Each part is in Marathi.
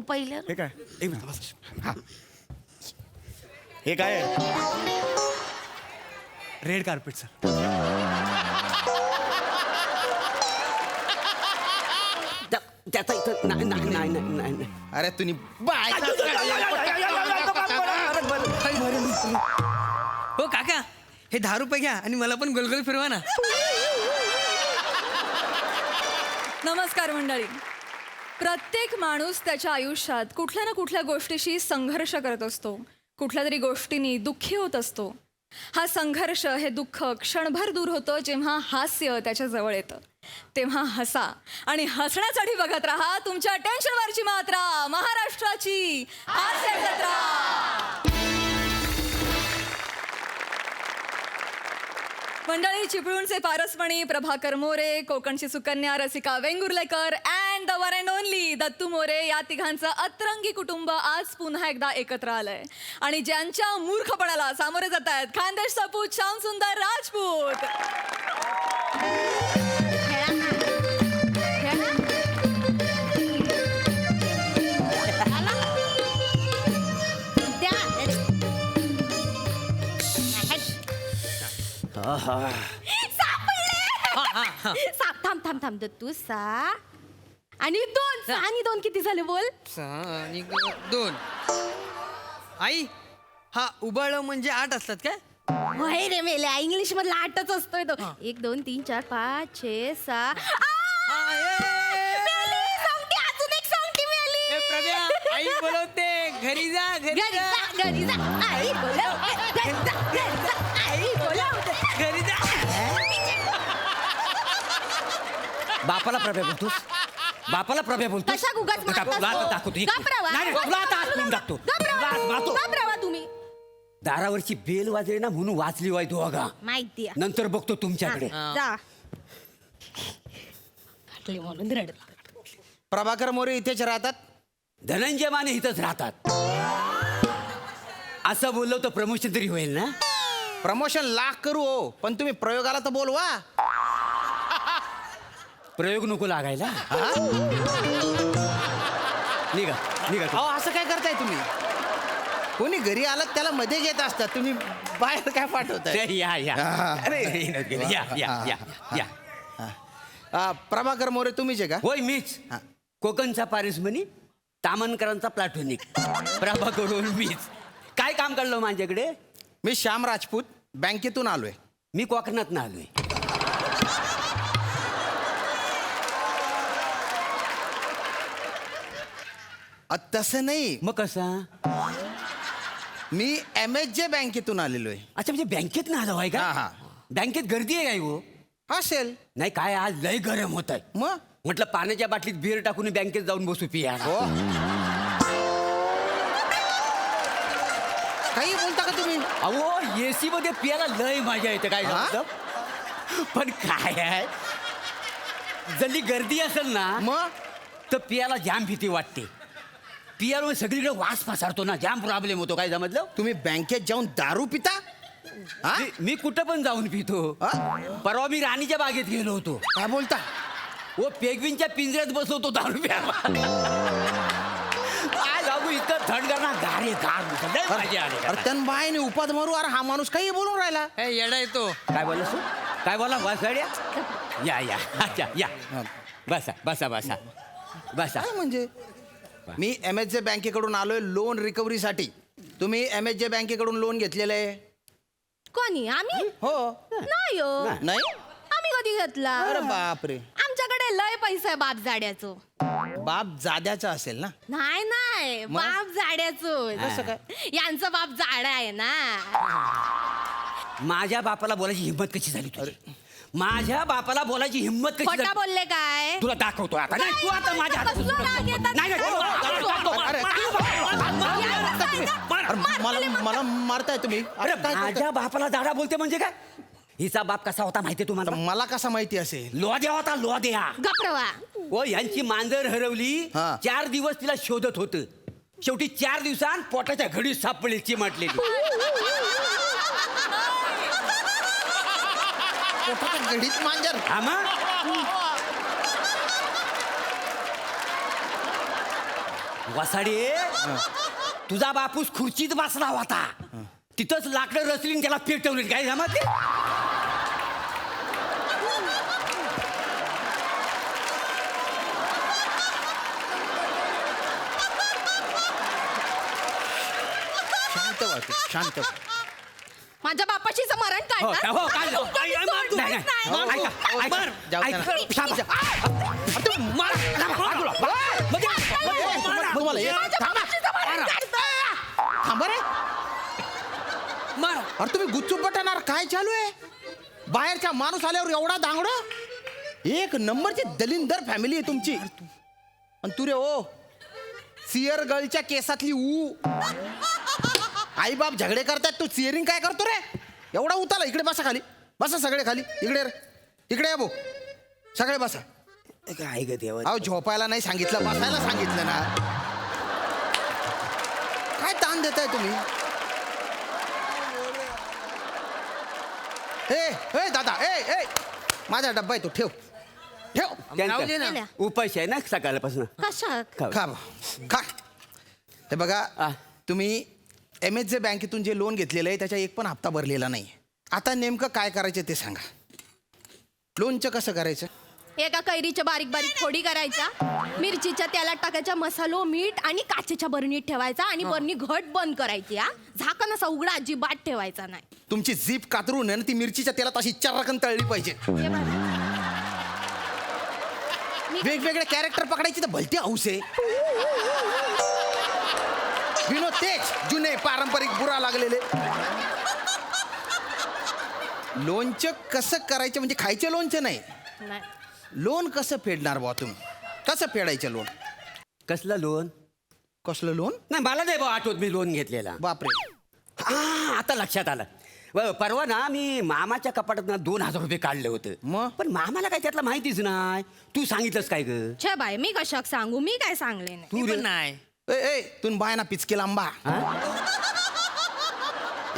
पहिलं हे काय एक मिनिट बस. हा. हे काय आहे? Red carpet sir. त्याचा इथं नाही. अरे तुम्ही बाय हो काका हे 10 रुपये घ्या आणि मला पण गोलगोल फिरवा ना. नमस्कार मंडळी. प्रत्येक माणूस त्याच्या आयुष्यात कुठल्या ना कुठल्या गोष्टीशी संघर्ष करत असतो. कुठल्या तरी गोष्टींनी दुःखी होत असतो. हा संघर्ष, हे दुःख क्षणभर दूर होतं जेव्हा हास्य त्याच्या जवळ येतं. तेव्हा हसा आणि हसण्यासाठी बघत राहा तुमच्या टेन्शनवरची मात्रा, महाराष्ट्राची हास्य जत्रा. मंडळी, चिपळूणचे पारसमणी प्रभाकर मोरे, कोकणची Sukanya Rasika Vengurlekar and the one and only Dattu More, या तिघांचं अतरंगी कुटुंब आज पुन्हा एकदा एकत्र आलंय. आणि ज्यांच्या मूर्खपणाला सामोरे जात आहेत खानदेश सपूत श्यामसुंदर राजपूत, थांब थांब थांब दत्तू सा आणि 2 आणि 2 किती झाले बोल. 6 आणि 2. आई हा उबाळ म्हणजे 8 असतात काय? होय रे मेल्या, इंग्लिश मधला 8च असतोय तो. 1 2 3 4 5 6 6. अजून एक सोंगटी मिळाली. प्रभ्या आई बोलवते, घरी जा घरी घरी जा घरी जा आई बोलव. घरी जा आई बोलव. घरी जा. बापाला प्रभ्या बोलतोस? बापाला प्रभ्या बोलतोस? कशा गुगाच तुला आता दाखवतो. नाही, तुला आता हात करून टाकतो. घाबरावा तुम्ही. दारावरची बेल वाजली ना म्हणून वाचली वाय दोघा. माहिती आहे. नंतर बघतो तुमच्याकडे. जा म्हणून रडत. प्रभाकर मोरे इथेच राहतात. धनंजय माने इथंच राहतात. असं बोललो तर प्रमोशन तरी होईल ना. प्रमोशन लाख करू हो, पण तुम्ही प्रयोगाला तर बोलवा. प्रयोग नको लागायला. निघा निघा. अहो असं काय करताय तुम्ही? कोणी घरी आलात त्याला मध्ये घेत असतात, तुम्ही बाहेर काय पाठवताय? या या अरे या या या या. प्रभाकर मोरे तुम्हीच आहे का? होय मीच. कोकणचा पारिसमणी, तामनकरांचा प्लॅटॉनिक. प्रभाकरून मीच. काय काम काढलं माझ्याकडे? मी श्याम राजपूत, बँकेतून आलोय. मी कोकणात ना आलोय. तसं नाही, मग कसा? मी MSJ बँकेतून आलेलो आहे. अच्छा, म्हणजे बँकेत ना आलो आहे का? हा. बँकेत गर्दी आहे काय हो? असेल. नाही काय, आज लय गरम होत आहे. मग म्हटलं पाण्याच्या बाटलीत बिअर टाकून बँकेत जाऊन बसू पिया. हो. काही बोलता का तुम्ही? अहो एसी मध्ये पियाला लय मजा येते. काय झालं? पण काय आहे, जल्ली गर्दी असेल ना मग तर पियाला जाम भीती वाटते. पियाला सगळीकडे वास पसरतो ना, जाम प्रॉब्लेम होतो. काय समजलं? तुम्ही बँकेत जाऊन दारू पिता? हा? मी कुठं पण जाऊन पितो. परवा मी राणीच्या बागेत गेलो होतो. काय बोलता? ओ पेगविनच्या पिंजऱ्यात बसवतो दारू प्यायला. काय लागू इतकं थंड करणार गारे गार. अरे तन बाईने उपाद मारू. अरे हा माणूस काही बोलून राहिला. हे येडा येतो. काय बोला तू? काय बोला वासड्या? या या अच्छा या. बसा बसा बसा बसा. काय म्हणजे? मी MSJ बँकेकडून आलोय लोन रिकव्हरीसाठी. तुम्ही MSJ बँकेकडून लोन घेतलेलं आहे? कोणी? आम्ही? हो. नाही हो. नाही? आम्ही कधी घेतला? अरे बापरे. आमच्याकडे लय पैसा आहे बाप जाड्याचं. बाप जाद्याचा असेल ना? नाही नाही, बाप जाड्याचं. कसं काय? यांचा बाप जाडा आहे ना. माझ्या बापाला बोलायची हिंमत कशी झाली तुझी? माझ्या बापाला बोलायची हिंमत कशी खोटा झाली? बोलले काय? तुला दाखवतो आता. नाही तू आता माझ्या हातात. कसलं राग येतात? नाही, नाही, अरे मला मारताय तुम्ही? अरे काय करताय? माझ्या बापाला दाडा बोलते म्हणजे काय? हिचा बाप कसा होता माहितीये तुम्हाला? मला कसा माहिती असेल? लोद्या होता लोद्या. गप्रवा. ओ यांची मांजर हरवली. हा. 4 दिवस तिला शोधत होतं. शेवटी 4 दिवसांत पोटाच्या घडीत सापडली चिमटलेली. पोटाच्या घडीत मांजर? हा मग? वसाडे तुझा बापूस खुर्चीत बसला होता तिथंच लाकडं रचलीन त्याला पेटवली काय जमात ते? शांत व्हा तू, शांत व्हा. माझ्या बापाशी मरण हो, काढणार? हो, काढलं. तुमचं आई, आई, सोडणार नाही, नाही. नाही. ऐका, ऐका, जाऊ ऐका, द्या ऐका, थांबा. तू मारा, थांबा, तुला. तुम्हाला माझ्या बापाशीचं मरण काढतं. थांबा रे. मारा. अरे तुम्ही गुच्चूप बटणार काय चालू आहे? बाहेरच्या माणूस आल्यावर एवढा दांगड. एक नंबरची दलिंदर फॅमिली आहे तुमची. आणि तू रे ओ सियर गर्लच्या केसातली ऊ. आई बाप झगडे करतायत तू सिअरिंग काय करतो रे? एवढा उताला. इकडे बसा खाली. बसा सगळे खाली. इकडे रे. इकडे या भाऊ. सगळे बसा. काय ग देवा. अहो झोपायला नाही सांगितलं, बसायला सांगितलं ना. काय ताण देताय तुम्ही? ए दादा ए माझा डब्बा आहे तो ठेव ठेव. राहू दे ना. उपाशी आहे ना सकाळपासून. कशात? खा खा. हे बघा आ. तुम्ही MSJ बँकेतून जे लोन घेतलेलं आहे त्याचा एक पण हप्ता भरलेला नाही. आता नेमकं काय करायचं ते सांगा. लोनचं कसं करायचं? एका कैरीच्या बारीक बारीक फोडी करायच्या, मिरचीच्या तेलात टाकायच्या, मसालो मीठ आणि काचेच्या बरणीत ठेवायचा आणि बरणी घट बंद करायची. हा झाकण असा उघडा अजिबात ठेवायचा नाही. तुमची जीप कातरून आहे ना ती मिरचीच्या तेलात अशी चर्रकन तळली पाहिजे. हे बघा. वेगवेगळे कॅरेक्टर पकडायची तर भलती हौस आहे. विनोद तेज जुने पारंपरिक बुरा लागलेले. लोणचं कसं करायचं म्हणजे खायचं लोणचं नाही. नाही. लोन कसं फेडणार बुवा तुम्ही? कसं फेडायचं लोन? कसलं लोन? कसलं लोन? नाही मला नाही बा आठवत मी लोन घेतलेला. बापरे. हा आता लक्षात आलं. परवा ना मी मामाच्या कपाटात 2,000 रुपये काढले होते. मग? पण मामाला काय त्यातलं माहितीच नाही. तू सांगितलंस काय ग? छे बाय मी कशाक सांगू? मी काय सांगले नाही. तू मी रे. पण नाही. ए तून बायना पिचकेल आंबा.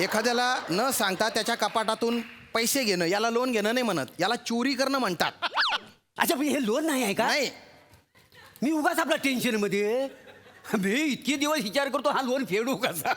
एखाद्याला न सांगता त्याच्या कपाटातून पैसे घेणं याला लोन घेणं नाही म्हणत, याला चोरी करणं म्हणतात. अच्छा पण हे लोन नाही आहे का? नाही. मी उगाच आपला टेन्शन मध्ये मी इतके दिवस विचार करतो हा लोन फेडू कसा.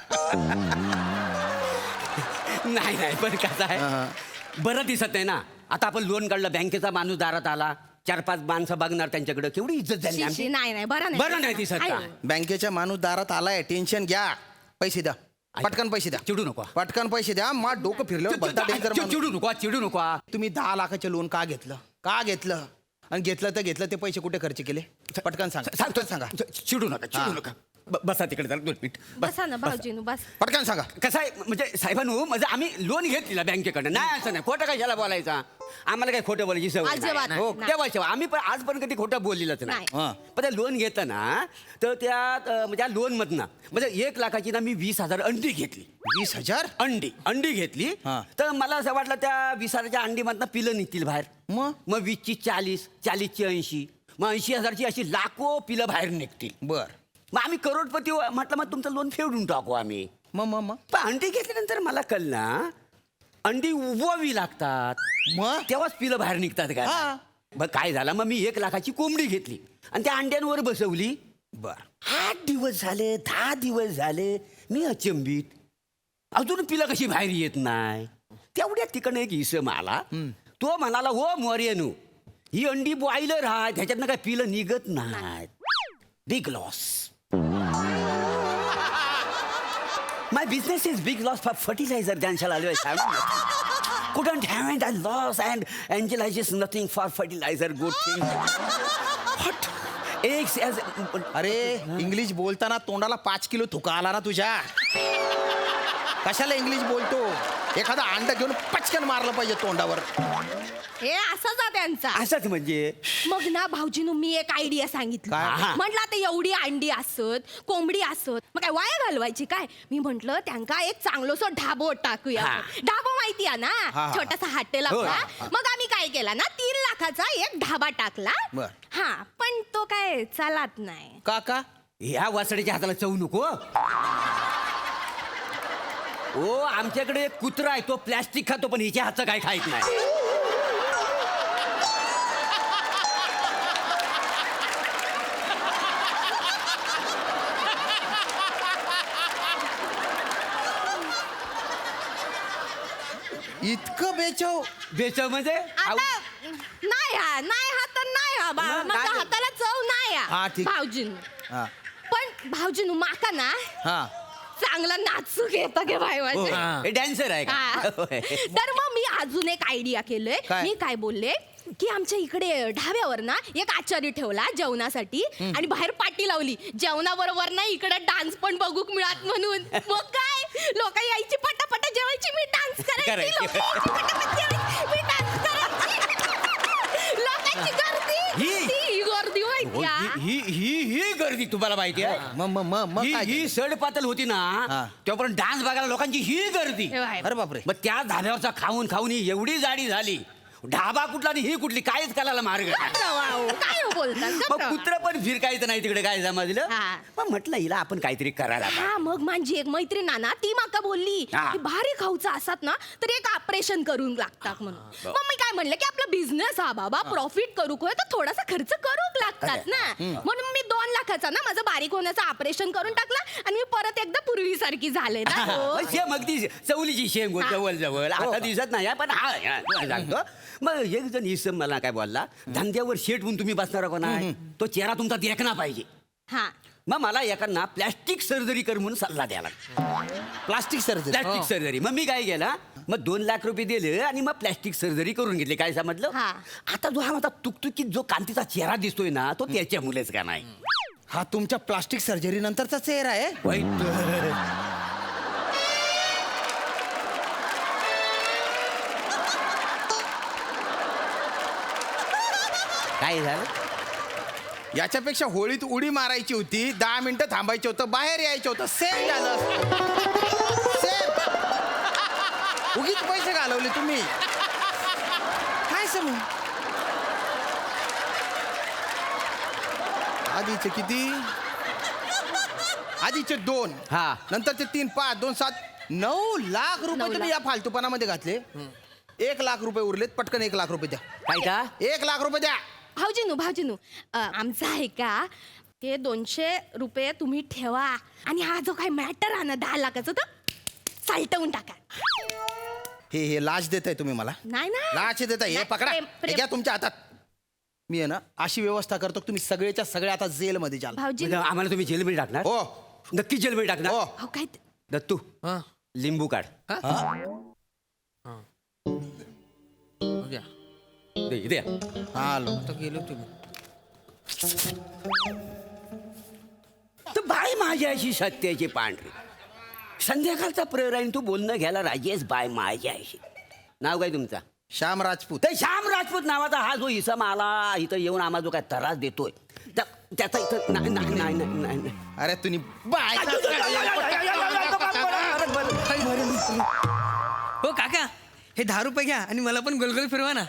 नाही पण कसं आहे बरं दिसत नाही ना. आता आपण लोन काढलं, बँकेचा माणूस दारात आला, 4-5 माणसं बघणार त्यांच्याकडे, केवढी इज्जत झाली शी, आमची. शी, नाही बरं बरं नाही दिसत का? आहे. बँकेच्या माणूस दारात आलाय, टेन्शन घ्या. पैसे द्या, पटकन पैसे द्या. चिडू नको. पटकन पैसे द्या. मा डोकं फिरल्यावर भलता डेंजर माणूस. चिडू नको. तुम्ही 10 लाखाचे लोन का घेतलं आणि घेतलं ते पैसे कुठे खर्च केले? पटकन सांगा. पटकन सांगा. चिडू नका. बसा तिकडे जरा 2 मिनिट. बसा ना भाऊजीनू बस. पटकन सांगा. कसं आहे म्हणजे साहेबांनो, म्हणजे आम्ही लोन घेतलेला बँकेकडनं. नाही असं नाही, खोटं कशाला बोलायचा? आम्हाला काही खोटं बोलायची सवय अजिबात नाही. हो नाही. देवाच्या आम्ही पण आज पण कधी खोटं बोललेलंच नाही. हां. पण ते लोन घेताना तर त्यात म्हणजे लोन मधनं म्हणजे 1 लाखाची ना मी 20,000 अंडी घेतली. 20,000? अंडी घेतली. हां. तर मला असं वाटलं त्या 20,000च्या अंडीमधनं पिलं निघतील बाहेर. मग 20ची 40ची 80, मग 80,000ची अशी लाखो पिलं बाहेर निघतील. बर. मग आम्ही करोडपती म्हटलं, मग तुमचं लोन फेडून टाकू आम्ही. मग पण अंडी घेतल्यानंतर मला कळलं अंडी उभवावी लागतात, मग तेव्हाच पिलं बाहेर निघतात का? हा. मग काय झालं, मग मी 1 लाखाची कोंबडी घेतली आणि त्या अंड्यांवर बसवली. बर. 8 दिवस झाले, 10 दिवस झाले, मी अचंबित, अजून पिलं कशी बाहेर येत नाही. तेवढ्यात तिकडनं एक इसम आला. तो म्हणाला, हो मोर्यनू, ही अंडी बॉईलर आहे, ह्याच्यातनं काय पिलं निघत नाही. Big loss. My business is big loss for fertilizer, Janshal always couldn't have that loss, and Angela is just nothing for fertilizer, good thing. What? Eggs as... अरे इंग्लिश बोलताना तोंडाला 5 किलो थुका आला ना तुझ्या. कशाला इंग्लिश बोलतो? एखादा अंड घेऊन पटकन मारलं पाहिजे तोंडावर. हे असाच आहे त्यांचा. असंच म्हणजे मग ना भाऊजीनू मी एक आयडिया सांगितली. काय? म्हटलं आता एवढी अंडी असत, कोंबडी असत, मग काय वाया घालवायची काय? मी म्हंटल त्यांका एक चांगलोसो ढाबो टाकूया. हा. ढाबो माहिती आहे ना, हा. छोटासा हॉटेल हो, आपला. हा. मग आम्ही काय केला ना, 3 लाखाचा एक ढाबा टाकला. बर. हा पण तो काय चालत नाही. का? ह्या वासड्याच्या हाताला चव नको. ओ आमच्याकडे एक कुत्रा आहे, तो प्लॅस्टिक खातो, पण हिच्या हातचं काय खायत नाही. इतकं बेचव. बेचव म्हणजे आता नाही हा तर नाही हा बा मग माझ्या काय? हाताला चव नाही हा, ठीक. भाऊजीन हा पण भाऊजीनू माका ना हा चांगला नाचू घेता गे भाई माझे डॅन्सर आहे हा. का होय. तर मग मी अजून एक आयडिया केलंय काय? मी काय बोलले की आमच्या इकडे ढाब्यावर ना एक आचारी ठेवला जेवणासाठी आणि बाहेर पाटी लावली जेवणाबरोबर ना इकडे डान्स पण बघूक मिळत म्हणून मग काय लोक यायची पटापट जेवायची मी डान्स करायची करायची. लोकं यायची पटापट जेवायची, मी डान्स करायची लोकांची गर्दी ही- ती गर्दी हो, व्हायची ही ही ही गर्दी तुम्हाला माहिती आहे मग ही काय ही केलं? सड पातल होती ना हा. तेव्हापर्यंत डान्स बघायला लोकांची ही गर्दी हे बाय. अरे बापरे. मग त्या धाब्यावरचा खाऊन खाऊन ही एवढी जाडी झाली ढाबा कुठला आणि ही कुठली कायच करायला मार्ग नाही. काय बोलतात मग गप्प राहा. कुत्र पण फिरकायचं नाही तिकडे काय समजलं हा. मग म्हटलं हिला आपण काहीतरी करायला पाहिजे. हा मग माझी एक मैत्रीण ना ती माका बोलली हा. की भारी खाऊचा असतात ना तर एक ऑपरेशन करून लागतात म्हणून मग मी काय म्हणलं की आपला बिझनेस हा बाबा प्रॉफिट करू होय तर थोडासा खर्च करूक लागतात ना म्हणून मी 2 लाखाचा ना माझं बारीक होण्याचं ऑपरेशन करून टाकला आणि मी परत एकदा पूर्वीसारखी झाले ना हो. शेम अगदी चवलीची शेंग हा. जवळ जवळ आता दिसत नाही हा, पण हा सांगतो मग एक जण इसम मला काय बोलला धंद्यावर शेट म्हणून तुम्ही बसणार का नाही तो चेहरा तुमचा देखना पाहिजे हा मग मला एकांना प्लॅस्टिक सर्जरी कर म्हणून सल्ला द्याला प्लास्टिक सर्जरी. प्लॅस्टिक सर्जरी मग मी काय केला मग 2 लाख रुपये दिले आणि मग प्लॅस्टिक सर्जरी करून घेतली काय समजलं हा. आता जो हा माझा तुकतुकीत जो कांतीचा चेहरा दिसतोय ना तो त्याच्या मुलेच का नाही हा तुमच्या प्लास्टिक सर्जरी नंतरचा चेहरा आहे. काय झालं याच्यापेक्षा होळीत उडी मारायची होती 10 मिनिटं थांबायचं होतं बाहेर यायचं होतं सेम झालं सेम उगीच पैसे घालवले तुम्ही काय समज आधीचे किती आधीचे 2 हा. नंतरचे 3 5 2 7 9 लाख 9 रुपये तुम्ही या फालतूपणामध्ये घातले 1 लाख रुपये उरलेत पटकन 1 लाख रुपये द्या काय का 1 लाख रुपये द्या. भाऊजीनू आमचं आहे का ते 200 रुपये तुम्ही ठेवा आणि हा जो काही मॅटर आहे ना 10 लाखाचा तर सालटवून टाका हे लाच देताय तुम्ही मला नाही ना लाच देताय हे नाही, पकडा प्रेम- हे घ्या तुमच्या हातात मी आहे ना अशी व्यवस्था करतो की तुम्ही सगळेच्या सगळे आता जेलमध्ये जाल. भाऊजी म्हणजे आम्हाला तुम्ही जेलमध्ये टाकणार हो नक्की जेलमध्ये टाकणार हो अहो काय दत्तू हा लिंबू काढ बघूया. दे, इथे या. हा लो. आता गेलो तुम्ही तर बाय माझी अशी सत्याची पांढरी संध्याकाळचा प्रहर आहे तू बोलणं घ्यायला राजेश बाय माझी अशी नाव काय तुमचा श्याम राजपूत तर श्याम राजपूत नावाचा हा जो इसम आला इथं येऊन आम्हाला जो काय त्रास देतोय त्याचा इथं नाही अरे तुम्ही बाय हो काका हे 10 रुपये घ्या आणि मला पण गोलगोल फिरवा ना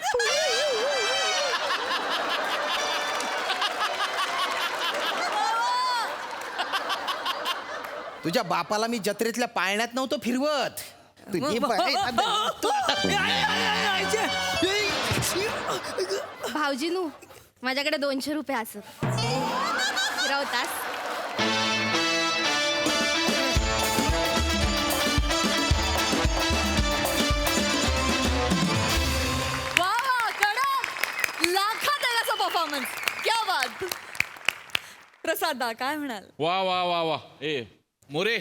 तुझ्या बापाला मी जत्रेतल्या पाळण्यात नव्हतं फिरवत तुझी भाऊजीनू माझ्याकडे 200 रुपये असत फिरवतास वा वा कडक लाखात आहे असा परफॉर्मन्स क्या बात प्रसादा काय म्हणाल वा वा वा वा ए मोरे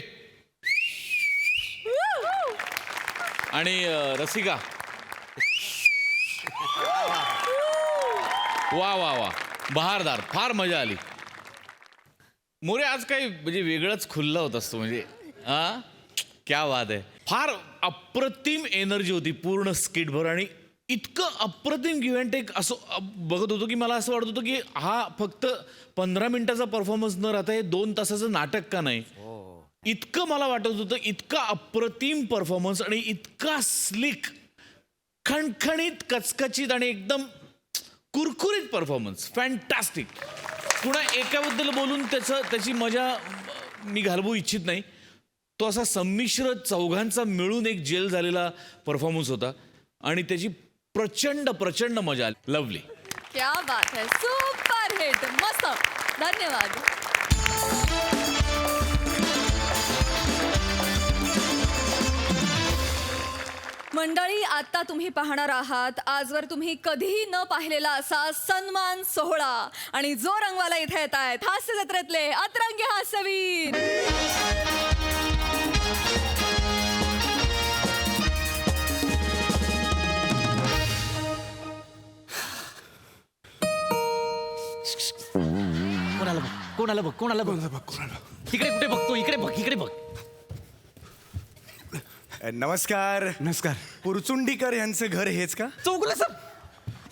आणि रसिका वा वा वा बहारदार फार मजा आली मोरे आज काही म्हणजे वेगळंच खुल्ला होतास तू म्हणजे हा क्या बात आहे फार अप्रतिम एनर्जी होती पूर्ण स्किटभर आणि इतकं अप्रतिम गिव्ह अँड टेक असं बघत होतो की मला असं वाटत होतं की हा फक्त 15 मिनिटाचा परफॉर्मन्स न राहता हे 2 तासाचं नाटक का नाही इतकं मला वाटत होतं इतका अप्रतिम परफॉर्मन्स आणि इतका स्लिक खणखणीत कचकचित आणि एकदम कुरकुरीत परफॉर्मन्स फॅन्टास्टिक पुन्हा एकाबद्दल बोलून त्याची मजा मी घालवू इच्छित नाही तो असा संमिश्र चौघांचा मिळून एक जेल झालेला परफॉर्मन्स होता आणि त्याची प्रचंड प्रचंड मजा आली लवली क्या बात है सुपर हिट मस्त धन्यवाद मंडळी आता तुम्ही पाहणार आहात आजवर तुम्ही कधीही न पाहिलेला असा सन्मान सोहळा. आणि जो रंगवाला इथे येत आहेत हास्य जत्रेतले अतरंगी हास्यवीर. कोणाला बघ इकडे कुठे बघतो, इकडे बघ, इकडे बघ. नमस्कार. पुरचुंडीकर यांचं घर हेच का? चौगुले सर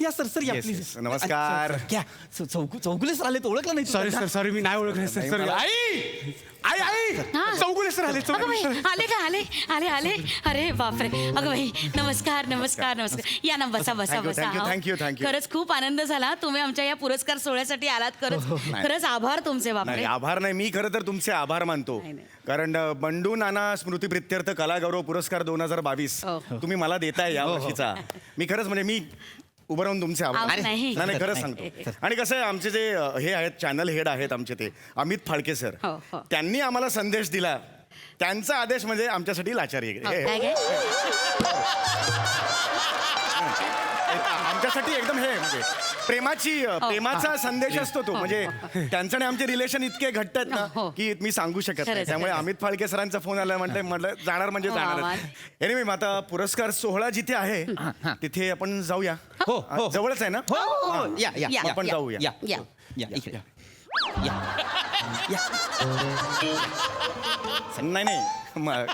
या सर सर या Yes, प्लीज. yes. नमस्कार. क्या चौगुले सर आले तर ओळखलं नाही तुम्हाला? सॉरी मी नाही ओळखलं नाही, मला- आई चौगुले सर आले अगं बाई, आले का आले अरे बापरे. अगं बाई, नमस्कार या ना, बसा Thank you, thank you, thank you. खरंच खूप आनंद झाला तुम्ही आमच्या या पुरस्कार सोहळ्यासाठी आलात. खरंच आभार तुमचे नाही बापरे. आभार नाही, मी खरं तर तुमचे आभार मानतो. कारण बंडू नाना स्मृती प्रित्यर्थ कला गौरव पुरस्कार 2022 हो. तुम्ही मला देताय या वर्षीचा. मी खरंच म्हणजे मी उभं राहून तुमचे आभार. अहो, नाही. नाही खरंच सांगतो. आणि कसं आहे, आमचे जे हे आहेत चॅनल हेड आहेत आमचे ते अमित फाळके सर, हो, हो. त्यांनी आम्हाला संदेश दिला. त्यांचा आदेश म्हणजे आमच्यासाठी लाचारी हो, आहे. काय आमच्यासाठी एकदम हे म्हणजे प्रेमाचा संदेश असतो तो. म्हणजे त्यांचं आणि आमचे रिलेशन इतके घट्ट आहेत ना हो. की मी सांगू शकत नाही. खरंच, त्यामुळे खरंच. अमित फाळके सरांचा फोन आला म्हटलं जाणार म्हणजे हो, जाणार. आवाज. एनिवे आता पुरस्कार सोहळा जिथे आहे तिथे आपण जाऊया. हो, हो. जवळच आहे ना? हो, हो, हो. या या. आपण जाऊया. या. इकडे नाही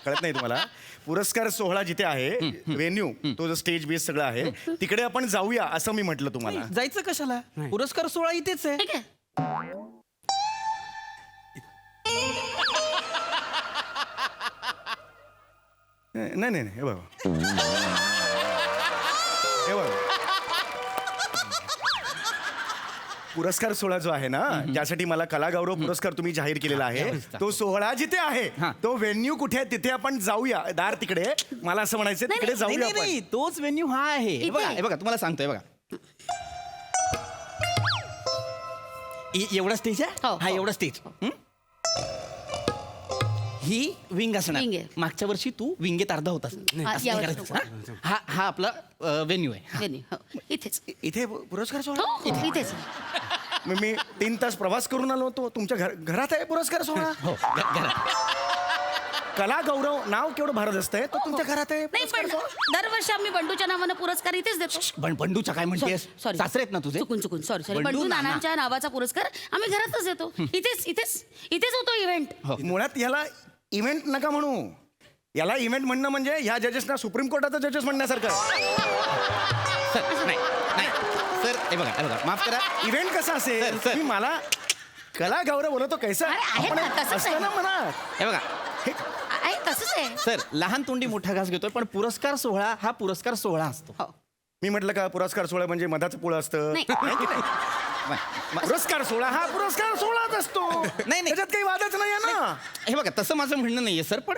कळत नाही तुम्हाला. पुरस्कार सोहळा जिथे आहे व्हेन्यू तो जो स्टेज बेस सगळं आहे तिकडे आपण जाऊया असं मी म्हटलं तुम्हाला. जायचं कशाला? पुरस्कार सोहळा इथेच आहे. ठीक आहे. नाही हे बघा हे बघा पुरस्कार सोहळा जो आहे ना ज्यासाठी मला कला गौरव पुरस्कार तुम्ही जाहीर केलेला आहे तो सोहळा जिथे आहे तो व्हेन्यू कुठे आहे तिथे आपण जाऊया. दार तिकडे मला असं म्हणायचं तिकडे नाही, जाऊया नाही, आपण. नाही, तोच व्हेन्यू हा आहे. हे बघा, हे बघा तुम्हाला सांगतोय बघा. एवढा स्टेज आहे. हो, हा हो. एवढा स्टेज. ही विंग असणार. विंग आहे. मागच्या वर्षी तू विंगेत अर्धा होतास. हा, असं या नाही वर्षी करायचं. हा आपला व्हेन्यू आहे. वेणी, हो, इथेच. इथे पुरस्कार सोहळा हो, इथेच. मी 3 तास प्रवास करून आलो होतो. तुमच्या घरात आहे पुरस्कार सोहळा. हो घरात. कला गौरव नाव केवढं भारत असतंय तो तुमच्या घरात आहे नाही पण दरवर्षी आम्ही बंडूच्या नावानं पुरस्कार इथेच देतो. बंडूचा काय म्हणतेस? सॉरी सासरे आहेत ना तुझे? चुकून सॉरी बंडू बंडू नाना. नानांच्या नावाचा पुरस्कार आम्ही घरातच देतो. इथेच होतो इव्हेंट. मुळात याला इव्हेंट नका म्हणू. याला इव्हेंट म्हणणं म्हणजे ह्या जजेसना सुप्रीम कोर्टाचा जजेस म्हणण्यासारखं. सर नाही नाही सर हे बघा माफ करा. इव्हेंट कसा असेल सर, सर. तुम्ही मला कला गौरव बोलतो कैसा अरे, आहे ना, तसंच असतं आहे. ना म्हणा. हे बघा आहे तसंच आहे. सर लहान तोंडी मोठा घास घेतोय पण पुरस्कार सोहळा हा पुरस्कार सोहळा असतो. हो. मी म्हटलं का पुरस्कार सोहळा म्हणजे मधाचं पुळ असतं. नाही. पुरस्कार सोहळा हा पुरस्कार सोहळाच असतो. नाही. त्याच्यात काही वादच नाही आहे ना. हे बघा तसं माझं म्हणणं नाहीये सर पण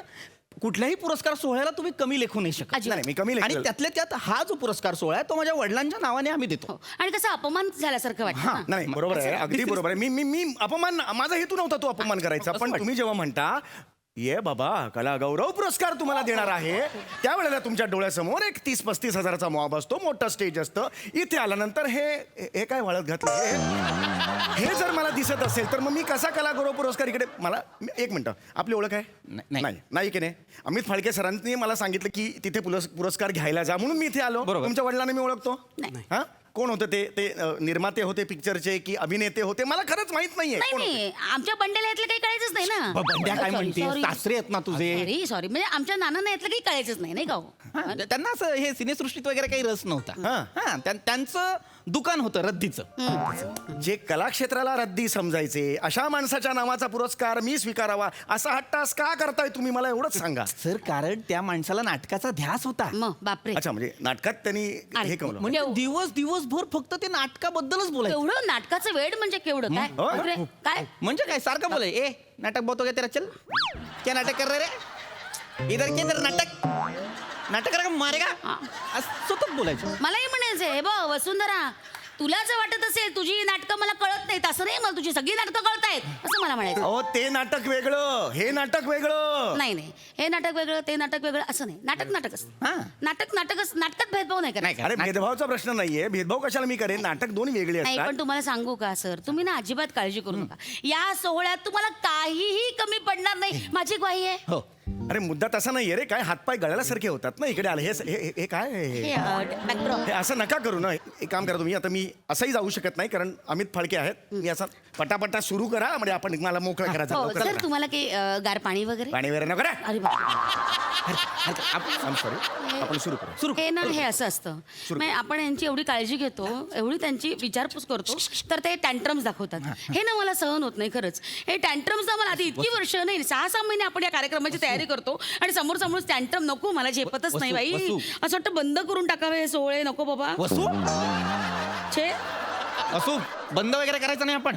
कुठल्याही पुरस्कार सोहळ्याला तुम्ही कमी लेखू नाही शकत. अजिबात. नाही, मी कमी लेखलं. आणि त्यातल्या त्यात हा जो पुरस्कार सोहळा आहे तो माझ्या वडिलांच्या नावाने आम्ही देतो. हो. आणि कसं अपमान झाल्यासारखं वाटतं ना. नाही बरोबर आहे अगदी बरोबर आहे. मी अपमान माझा हेतू नव्हता तो अपमान करायचा. पण तुम्ही जेव्हा म्हणता ये बाबा कला गौरव पुरस्कार तुम्हाला देणार आहे त्यावेळेला तुमच्या डोळ्यासमोर एक 30-35 हजाराचा मॉब असतो मोठा स्टेज असतं. इथे आल्यानंतर हे काय वाळत घातलं हे जर मला दिसत असेल तर मग मी कसा कला गौरव पुरस्कार इकडे मला एक मिनिटं आपली ओळख आहे नाही की नाही. अमित फाळके सरांनी मला सांगितलं की तिथे पुरस्कार घ्यायला जा म्हणून मी इथे आलो. बरोबर. तुमच्या वडिलांना मी ओळखतो. हा कोण होते ते निर्माते होते पिक्चरचे की अभिनेते होते मला खरंच माहित नाहीये. नाही आमच्या बंड्याला यातलं काही कळायचंच नाही ना. बंड्या काय म्हणते? Sorry. सासरे आहेत ना तुझे? सॉरी म्हणजे आमच्या नानांना यातलं काही कळायचंच नाही का हो? हा, त्यांना असं हे सिनेसृष्टीत वगैरे काही रस नव्हता. हा त्यांचं दुकान होतं रद्दीचं. जे कलाक्षेत्राला रद्दी समजायचे अशा माणसाच्या नावाचा पुरस्कार मी स्वीकारावा असा हट्टास का करताय तुम्ही मला एवढंच सांगा. सर कारण त्या माणसाला नाटकाचा ध्यास होता. मग बापरे अच्छा म्हणजे नाटकात त्यांनी हे कमलं. म्हणजे दिवसभर फक्त ते नाटकाबद्दलच बोलायचं. केवढं नाटकाचं वेळ म्हणजे केवढं काय हो. बापरे, काय म्हणजे काय सारखं बोलाय ए नाटक बहुत हो गया तेरा चल क्या नाटक कर रहे रे इधर के इधर नाटक करा मारेगा असं सतत बोलायचं. मलाही म्हणायचंय हे बघ वसुंधरा तुला जर वाटत असेल तुझी नाटकं मला कळत नाहीत असं नाही, मला तुझी सगळी नाटकं कळतायत असं मला म्हणायचं. अहो ते नाटक वेगळं, हे नाटक वेगळं. नाही नाही, हे नाटक वेगळं ते नाटक वेगळं असं नाही. नाटक नाटकच नाटकच नाटकात भेदभाव नाही करायचा. अरे भेदभावचा प्रश्न नाहीये, भेदभाव कशाला मी करेन, नाटक दोन वेगळे नाही असतात. पण तुम्हाला सांगू का सर, तुम्ही ना अजिबात काळजी करू नका. या सोहळ्यात तुम्हाला काहीही कमी पडणार नाही, माझी ग्वाही आहे. हो. अरे मुद्दा तसा नाहीये रे, काय हातपाय गळाल्यासारखे होतात ना इकडे आले. हे काय हे, backdrop. हे असं नका करू ना. एक काम करा तुम्ही, आता मी असंही जाऊ शकत नाही कारण अमित फाळके आहेत. मी असं पटापटा सुरू करा, म्हणजे आपण मला मोकळं करायचं. हो लवकर सर, करा. तुम्हाला काही गार पाणी वगैरे? पाणी वगैरे नको रे. अरे बाप. सॉरी, आपण सुरू करू. हे ना हे असं असतं, म्हणजे आपण यांची एवढी काळजी घेतो, एवढी त्यांची विचारपूस करतो, तर ते टँट्रम्स दाखवतात. हे ना मला सहन होत नाही खरंच. हे टँट्रम्स ना मला आधी इतकी वर्ष नाही, 6 महिने आपण या कार्यक्रमाची तयारी करतो आणि समोर टँट्रम नको, मला झेपतच नाही बाई. असं वाटतं बंद करून टाकावे हे सोहळे, नको बाबा. वसू छे असू बंद वगैरे करायचं नाही आपण.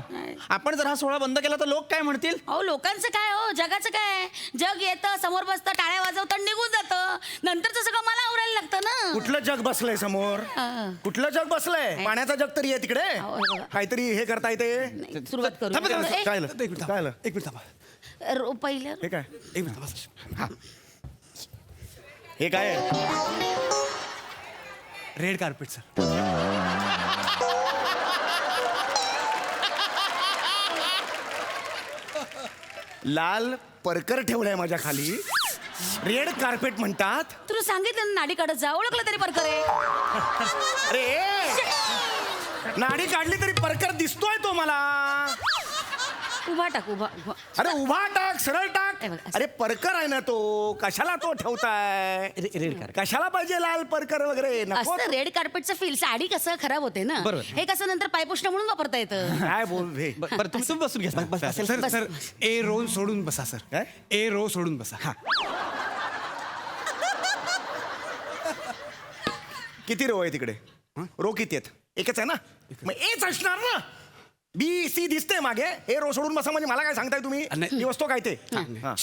आपण जर हा सोहळा बंद केला तर लोक काय म्हणतील? अहो लोकांचं काय हो, जगाचं काय. जग येतं, समोर बसतं, टाळ्या वाजवतं, निघून जातं. नंतरचं सगळं मला आवरायला लागतं ना. कुठलं जग बसलंय समोर? कुठलं जग बसलंय? पाण्याचं जग तरी आहे तिकडे. अहो, हे बघा. काहीतरी हे करता येते. नाही, सुरुवात करू. थांबा, थांबा, ए, काय एक मिनिट काय एक मिनिट थांबा. पहिलं हे काय एक मिनिट थांबा. हा. हे काय आहे? Red carpet sir. लाल परकर ठेवलाय माझ्या खाली, रेड कार्पेट म्हणतात. तुला सांगितलं ना, नाडी काढत जा, ओळखलं तरी परकर आहे. अरे नाडी काढली तरी परकर दिसतोय तो मला. उभा टाक, उभा उभा. अरे उभा टाक, सरळ टाक. हे बघ, असं. अरे परकर आहे ना तो, कशाला तो ठेवताय? Red carpet. कशाला पाहिजे लाल परकर वगैरे? नको. असं रेड कार्पेटचं फील, साडी कसं खराब होते ना, बरोबर. हे कसं नंतर पायपुष्ण म्हणून वापरता येतं. काय बोल हे? बरं तुम्ही बसून घ्या. सर बस, सर बस. ए रो सोडून बसा सर. काय? ए रो सोडून बसा. हा. किती रो आहे तिकडे? रो किती आहेत? एकच आहे ना, मग एच असणार ना. बी सी दिसते मागे. हे रो सोडून बसा म्हणजे मला काय सांगताय तुम्ही? नाही. ही वस्तू काय ते? हा.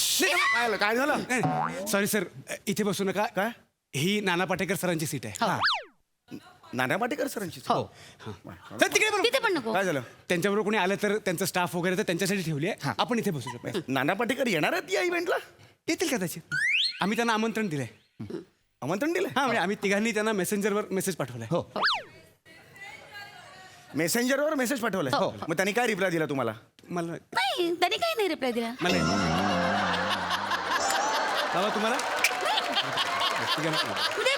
काय झालं? सॉरी सर, इथे बसू नका. काय? ही नाना पाटेकर सरांची सीट आहे. हो. नाना पाटेकर सरांची? हो. सर तिकडे बरोबर. तिथे पण नको. काय झालं? त्यांच्याबरोबर कोणी आलं तर त्यांचं स्टाफ वगैरे तर त्यांच्यासाठी ठेवली आहे. आपण इथे बसू शकतो. नाना पाटेकर येणार आहेत या इव्हेंटला? येतील कदाचित. आम्ही त्यांना आमंत्रण दिलंय. आमंत्रण दिलंय? हा म्हणजे आम्ही तिघांनी त्यांना मेसेंजरवर मेसेज पाठवलाय. हो. मेसेंजरवर मेसेज पाठवलाय? हो. मग त्यांनी काय रिप्लाय दिला तुम्हाला? मला नाही, त्यांनी काही नाही रिप्लाय दिला. मला बाबा तुम्हाला म्हणजे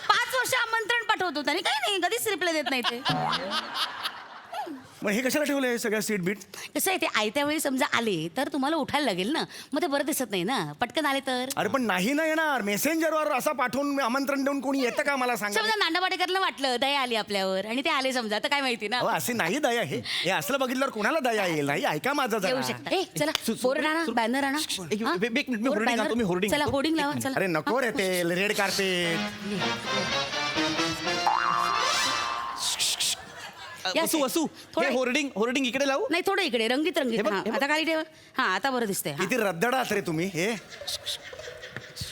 5 वर्ष आमंत्रण पाठवतो, त्यांनी काही नाही, कधीच रिप्लाय देत नाही ते. मग हे कशाला ठेवलंय सगळ्या सीट बीट? कसं आहे, ते आयत्या वेळी समजा आले तर तुम्हाला उठायला लागेल ना, मग ते बरं दिसत नाही ना, पटकन आले तर. अरे पण नाही ना येणार. मेसेंजरवर असं पाठवून आमंत्रण देऊन कोणी येतं का मला सांगा? समजा नाना पाटेकरला वाटलं दया आली आपल्यावर आणि ते आले समजा, तर काय माहिती ना. अहो, अशी नाही दया. हे असलं बघितल्यावर कोणाला दया येईल? नाही, ऐका माझं येऊ जरा. शकता. ए चला, बोर्ड आणा, बॅनर आणा. एक हा? मिनिट, मी बोर्ड, hoarding बॅनर. आणतो, मी hoarding चला आणतो. होर्डिंग लावा, चला. अरे नको रे ते रेड कार्पेट. या, वसू वसू थोडं- हे होर्डिंग इकडे लावू. नाही, थोडं इकडे रंगीत रंगीत. हे बघ, हा, हे बघ. आता खाली ठेवा. हा, आता बरं दिसतंय. हा. किती रद्दडात रे तुम्ही. हे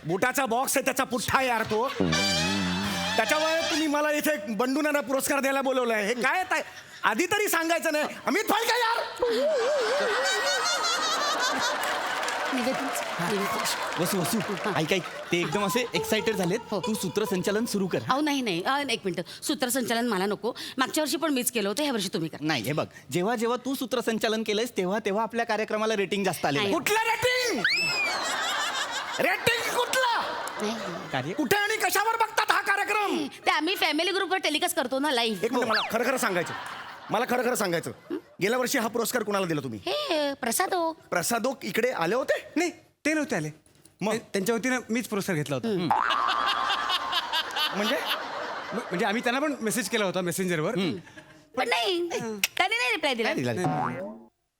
बुटाचा बॉक्स आहे, त्याचा पुठ्ठा यार तो. त्याच्यावर तुम्ही मला इथे बंडूनाना पुरस्कार द्यायला बोलवलाय. हे काय आहे? आधी तरी सांगायचं नाही. अमित फाळके यार. वसू ऐक ते एकदम असे एक्साइटेड झालेत. हो. तू सूत्रसंचालन सुरू कर. अहो नाही, एक मिनिट. सूत्रसंचालन मला नको. मागच्या वर्षी पण मीच केलं होतं, ह्या वर्षी तुम्ही करा. नाही हे बघ, जेव्हा जेव्हा तू सूत्रसंचालन केलंयस तेव्हा आपल्या कार्यक्रमाला रेटिंग जास्त आले. नाही. कुठलं रेटिंग? रेटिंग कुठलं? कार्य कुठे आणि कशावर बघतात हा कार्यक्रम? ते आम्ही फॅमिली ग्रुपवर टेलिकास्ट करतो ना लाईव्ह. एक मिनिट, मला खरं सांगायचं. मला खरं सांगायचं. गेल्या वर्षी हा पुरस्कार कुणाला दिला तुम्ही? हे प्रसाद हो. प्रसादोक इकडे आले होते? नाही ते नव्हते आले. मग? त्यांच्या वतीनं मीच पुरस्कार घेतला होता. म्हणजे म्हणजे आम्ही त्यांना पण मेसेज केला होता मेसेंजरवर. पण नाही, त्यांनी नाही रिप्लाय दिला.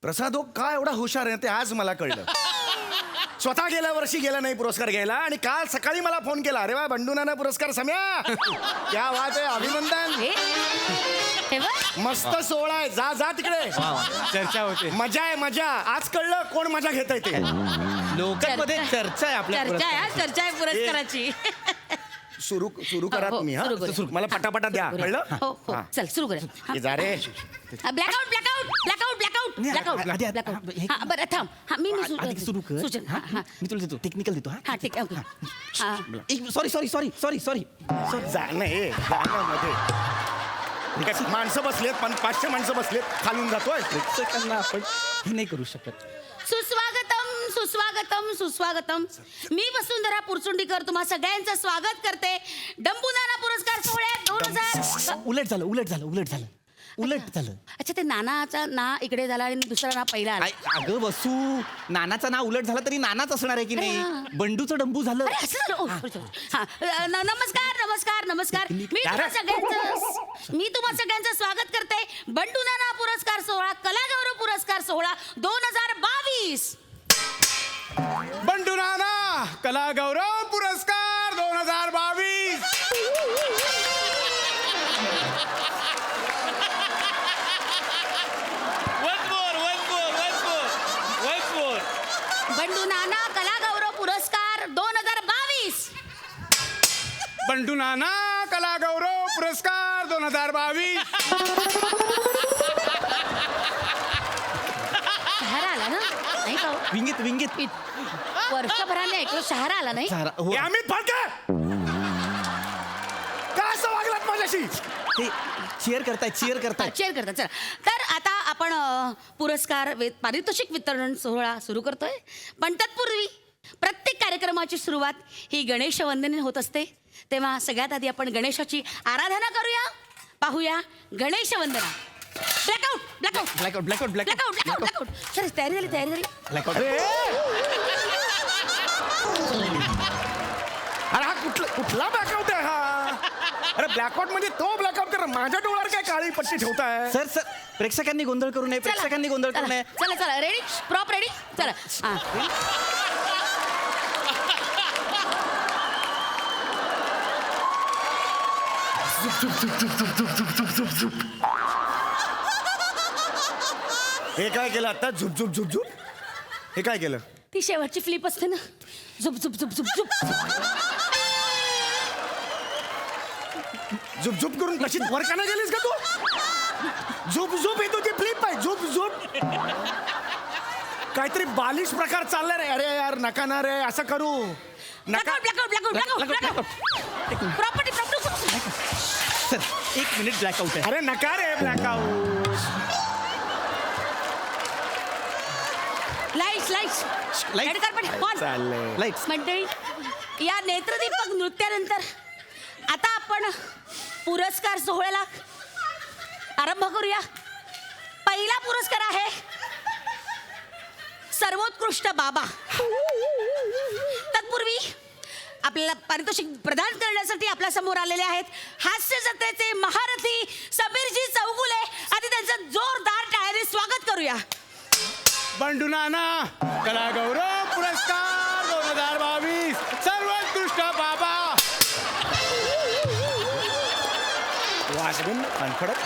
प्रसादोक का एवढा हुशार आहे ते आज मला कळलं. स्वतः गेल्या वर्षी गेला नाही पुरस्कार घ्यायला आणि काल सकाळी मला फोन केला. अरे वा, बंडूनाना पुरस्कार सम्या, क्या बात आहे, अभिनंदन. हे बघ. मस्त सोहळा आहे. जा तिकडे. चर्चा होते. मजा आहे, मजा. आज कळलं कोण मजा घेत आहे ते. लोकांमध्ये चर्चा आहे आपल्या चर्चा आहे, पुरस्काराची. चर्चा आहे पुरस्काराची. सुरू करा हो, तुम्ही हा सुरू करू. मला पटापटा द्या कळलं हो हो हा. चल सुरू करूया हे जा रे ब्लॅकआउट ब्लॅकआउट ब्लॅकआउट ब्लॅकआउट आधी- ब्लॅकआउट हे- हा बरं थांब हा मी आधी सुरू कर सूचन हा, हा मी तुला देतो टेक्निकल देतो हा ठीक आहे ओके हा sorry sorry sorry sorry sorry जाणं हे जाणं मध्ये ठीक आहे, माणसं बसलेत 500 माणसं बसलेत खालून जातोय प्रेक्षकांना आपण हे नाही करू शकत सुस्वागतम सुस्वागतम सुस्वागतम मी वसुंधरा पुरचुंडीकर तुम्हा सगळ्यांचं स्वागत करते डंबू नाना पुरस्कार सोहळ्यात 2000 उलट झालं अच्छा ते नानाचा ना इकडे झाला आणि दुसरा ना पहिला आला. अगं वसू नानाचं नाव उलट झालं तरी नानाच असणार आहे की अरे नाही हा. बंडूचं डंबू झालं अरे असं झालं? हा. नमस्कार नमस्कार नमस्कार मी तुम्हा सगळ्यांचं स्वागत करते बंडू नाना पुरस्कार सोहळा कलागौरव पुरस्कार सोहळा 2022 बंडू नाना कला गौरव पुरस्कार 2022 बंडू नाना कलागौरव पुरस्कार 2022 बंडू नाना कला गौरव पुरस्कार 2022 शहारा आला ना नाही का हो? विंगीत वर्षभराने ऐकलं शहारा आला नाही हो हे अमित फाळके का असं वागलात माझ्याशी ते चेअर करतायत चेअर करतात चला तर आता आपण पुरस्कार पारितोषिक वितरण सोहळा सुरू करतोय पण तत्पूर्वी प्रत्येक कार्यक्रमाची सुरुवात ही गणेश वंदनेने होत असते तेव्हा सगळ्यात आधी आपण गणेशाची आराधना करूया पाहूया गणेश वंदना blackout blackout blackout blackout sir तयारी झाली अरे हा कुठला ब्लॅकआउट आहे हा अरे ब्लॅकआउट म्हणजे तो ब्लॅकआउट कर माझ्या डोळ्यावर काय काळी पट्टी ठेवताय सर प्रेक्षकांनी गोंधळ करू नये प्रेक्षकांनी गोंधळ करू नये चला रेडी प्रॉप रेडी चला हा हे काय केलं आता झुप झुप झुप झुप हे काय केलं ती शेवटची फ्लिप असते ना झुप झुप झुप झुप झुप झुप झुप करून कशी वर का नाही गेलीस का तू झुप झुप येतो ती फ्लिप आहे झुप झुप काहीतरी बालिश प्रकार चाललाय रे अरे यार नका ना रे असं करू नका प्रॉपर्टी सर 1 मिनिट ब्लॅकआउट आहे अरे नका रे ब्लॅकआउट लाईट्स चाललंय लाईट्स मंडळी या नेत्रदीपक नृत्यानंतर आता आपण पुरस्कार सोहळ्याला आरंभ करूया पहिला पुरस्कार आहे सर्वोत्कृष्ट बाबा तत्पूर्वी आपल्याला पारितोषिक प्रदान करण्यासाठी आपल्या समोर आलेले आहेत हास्य जत्रेचे महारथी समीरजी चौगुले आधी त्यांचं जोरदार टाळ्याने स्वागत करूया बंडू नाना कला गौरव पुरस्कार 2022 सर्वोत्कृष्ट बाबा वाजवून खणखडत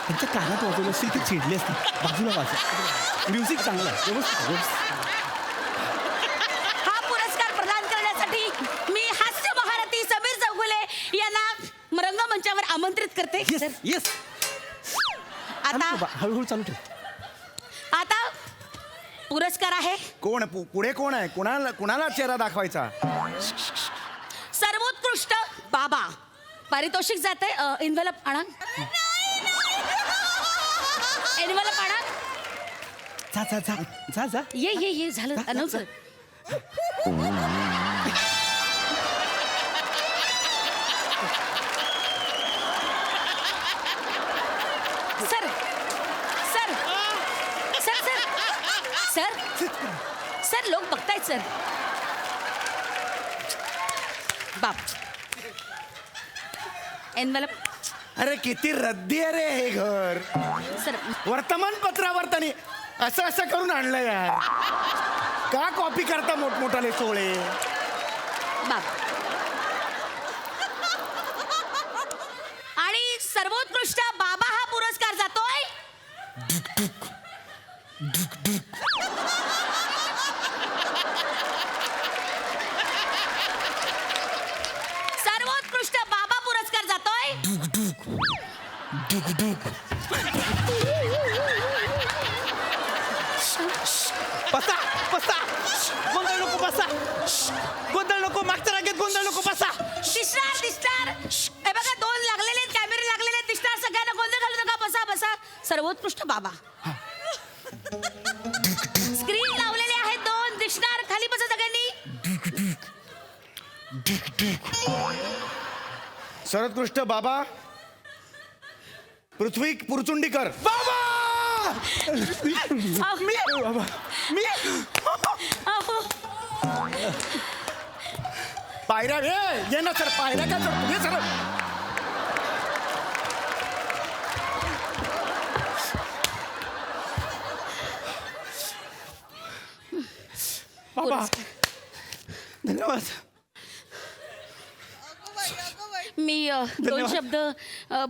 त्यांच्या कानात वाजवलं असेल ते चिडले असतील बाजूला वाजव म्युझिक चांगलं आहे व्यवस्थित हा पुरस्कार प्रदान करण्यासाठी मी हास्य महारथी समीर चौगुले यांना रंगमंचावर आमंत्रित करते येस आता हळूहळू चालू ठेव आता पुरस्कार आहे कोण पुढे कोण आहे कुणाला चेहरा दाखवायचा सर्वोत्कृष्ट बाबा पारितोषिक जाते इन्व्हलप आणा इन्व्हलप आणा जा ये झालं announce sir sir sir sir sir sir लोक बघतायत सर बाप एनवलप अरे किती रद्दी आहे रे हे घर सर वर्तमानपत्रावर त्यांनी असं करून आणलं यार का कॉपी करता मोठमोठाले सोहळे बाप आणि सर्वोत्कृष्ट बाबा हा पुरस्कार जातोय बसा बसा गोंधळ नको बसा गोंधळ नको मागच्या रांगेत गोंधळ नको बसा दिसणार हे बघा 2 लागलेले आहेत, कॅमेरे लागलेले आहेत, दिसणार सगळ्यांना, गोंधळ घालू नका, बसा बसा. सर्वोत्कृष्ट बाबा स्क्रीन लावलेले आहेत 2, दिसणार, खाली बसा सगळ्यांनी. सर्वोत्कृष्ट बाबा पृथ्वी पुरचुंडीकर. बाबा अहो, मी अहो. पायऱ्या ये ना सर, पायऱ्या काय चढतो ये सर. बाबा धन्यवाद. मी 2 शब्द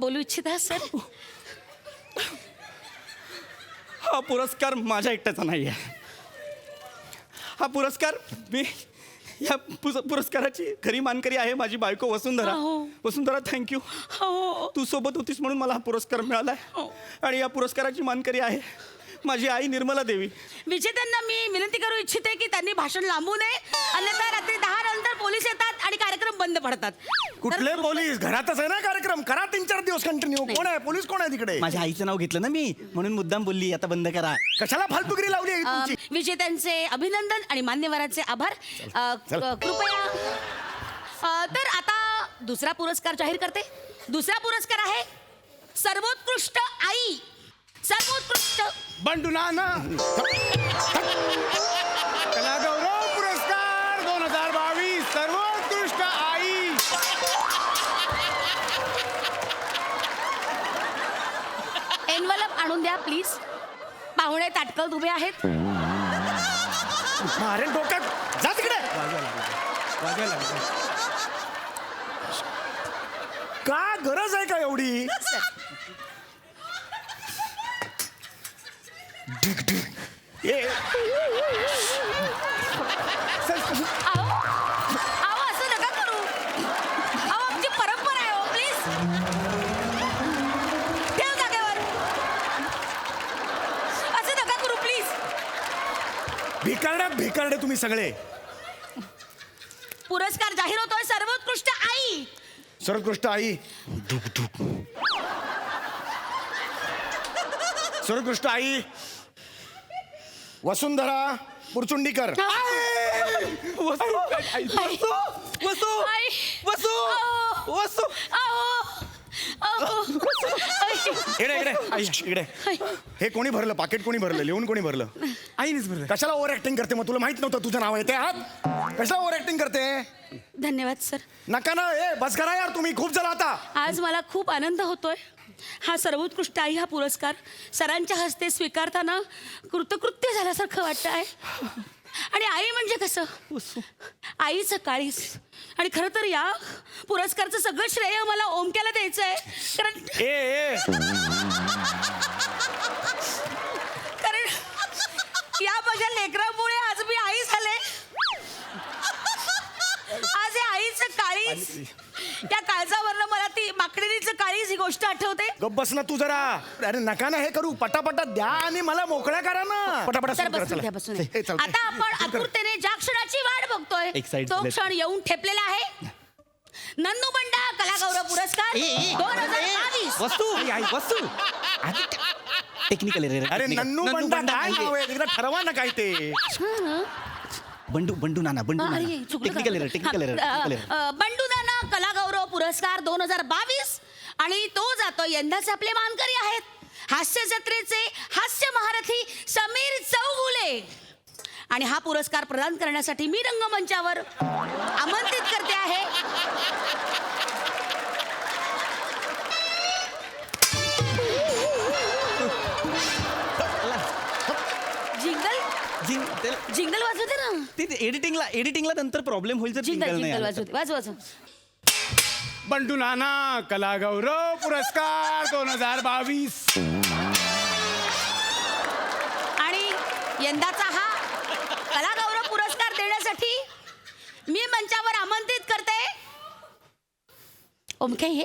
बोलू इच्छिता सर. हा पुरस्कार माझ्या एकट्याचा नाही आहे. हा पुरस्कार मी या पुरस्काराची खरी मानकरी आहे माझी बायको वसुंधरा. हो. वसुंधरा थँक्यू. हो तू सोबत होतीस म्हणून मला हा पुरस्कार मिळालाय. आणि या पुरस्काराची मानकरी आहे माझी आई निर्मला देवी. विजेत्यांना मी विनंती करू इच्छिते की त्यांनी भाषण लांबू नये, अन्यथा रात्री 10 नंतर पोलीस येतात आणि कार्यक्रम बंद पडतात. कुठले पोलीस? घरातच आहे ना कार्यक्रम, करा 3-4 दिवस कंटिन्यू. कोण आहे पोलीस? कोण आहे तिकडे? माझ्या आईचं नाव घेतलं ना मी म्हणून मुद्दाम बोलली आता बंद करा. कशाला फालतुगिरी लावली आहे तुमची? विजेत्यांचे अभिनंदन आणि मान्यवरांचे आभार. कृपया तर आता दुसरा पुरस्कार जाहीर करते. दुसरा पुरस्कार आहे सर्वोत्कृष्ट आई. सर्वोत्कृष्ट बंडू नाना कलागौरव पुरस्कार 2022 सर्वोत्कृष्ट आई. एनवलप आणून द्या प्लीज. पाहुणे ताटकळत उभे आहेत. अरे डोक्यात जा तिकडे. का गरज आहे का एवढी? अहो असं नका करू. अहो आमची परंपरा आहे. प्लीज ठेव जागेवर. असं नका करू प्लीज. भिकारडे तुम्ही सगळे. पुरस्कार जाहीर होतोय सर्वोत्कृष्ट आई. सर्वोत्कृष्ट आई. सर्वोत्कृष्ट आई वसुंधरा पुरचुंडीकर. वसू वसू आई. वसू अहो. वसू अहो. इकडे हे कोणी भरलं? पाकिट कोणी भरलं? लिहून कोणी भरलं? आईनेच बरं. कशाला ओव्हर ऍक्टिंग करते? मग तुला माहित नव्हतं तुझं नाव आहे ते? आहात कशाला ओव्हर ऍक्टिंग करते? धन्यवाद सर. नका ना. बस करा यार तुम्ही, खूप झाला आता. आज मला खूप आनंद होतोय. हा सर्वोत्कृष्ट आई हा पुरस्कार सरांच्या हस्ते स्वीकारताना कृतकृत्य झाल्यासारखं वाटतं आहे. आणि आई म्हणजे कसं, आईचं काळीस. आणि खरं तर या पुरस्कारचं सगळं श्रेय मला ओमक्याला द्यायचं आहे. कारण या माझ्या लेकरामुळे आज मी आई झाले. आज या आईचं काळीस, त्या काळजावरनं मला ती माकडीचं काळीस ही गोष्ट आठवते. गप्प बस ना तू जरा. अरे नका ना हे करू. पटापटा द्या आणि मला मोकळ्या करा ना. पटापटा तर सुरू करा, बसून चला. घ्या, बसून हे, घ्या. चालतंय. आता आपण आतुरतेने ज्या क्षणाची वाट बघतोय एक side तो झालं. क्षण येऊन ठेपलेला आहे. नंदू बंडा कलागौरव पुरस्कार 2022. वस्तू टेक्निकल अरे नन्नू बंडा काय नाव आहे? एकदा ठरवा ना काय ते. बंडू नाना अरे, चुकलं टेक्निकल झालं. Error technical error. Bandu Nana Kalagaurav पुरस्कार 2022 आणि तो जातो यंदाचे आपले मानकरी आहेत हास्य जत्रेचे हास्य महारथी समीर चौगुले. आणि हा पुरस्कार प्रदान करण्यासाठी मी रंगमंचावर आमंत्रित करते आहे जिंगल वाजवते ना. ते एडिटिंगला नंतर प्रॉब्लेम होईल जर जिंगल jingle नाही जिंगल आलं तर. वाजवते. बंडू नाना कलागौरव पुरस्कार 2022. आणि यंदाचा हा कलागौरव पुरस्कार देण्यासाठी मी मंचावर आमंत्रित करते ओमके. हे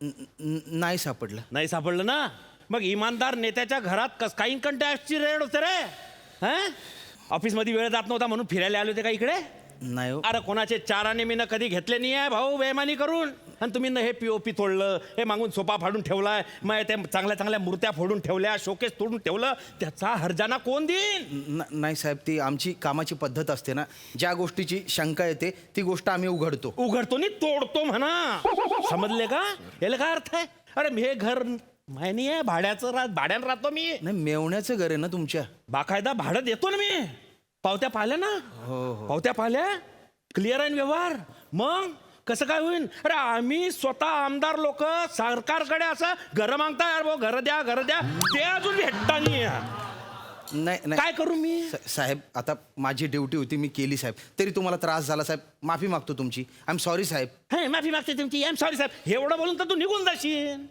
नाही सापडलं. नाही सापडलं ना, मग इमानदार नेत्याच्या घरात कस काय इन्कम टॅक्सची रेड होते रे? हा, ऑफिसमध्ये वेळ जात नव्हता म्हणून फिरायला आले होते का इकडे? नाही हो. अरे कोणाचे चाराने मी कधी घेतले नाही आहे भाऊ, बेमानी करून. आणि तुम्ही हे पीओपी तोडलं, हे मागून सोफा फाडून ठेवलाय, मग ते चांगल्या चांगल्या मूर्त्या फोडून ठेवल्या, शोकेस तोडून ठेवलं, त्याचा हर्जाना कोण देईन? नाही साहेब, ती आमची कामाची पद्धत असते ना. ज्या गोष्टीची शंका येते ती गोष्ट आम्ही उघडतो नी तोडतो म्हणा. समजले का? याला काय अर्थ आहे? अरे हे घर माहिती आहे, भाड्यानं राहतो मी. नाही, मेवण्याचं घर आहे ना तुमच्या. बाकायदा भाडं देतो ना मी. पावत्या पाहिल्या ना? पावत्या पाहिल्या? क्लिअर आहे ना व्यवहार? मग कसं काय होईल? अरे आम्ही स्वतः आमदार लोक सरकारकडे असं घर मागताय, अरे भाऊ घर द्या, ते अजून भेटता नाही. नाही काय करू मी? साहेब, आता माझी ड्युटी होती, मी केली साहेब. तरी तुम्हाला त्रास झाला साहेब, माफी मागतो तुमची. आय एम सॉरी साहेब. हे माफी मागते तुमची, आय एम सॉरी साहेब. एवढं बोलून तर तू निघून जाशील.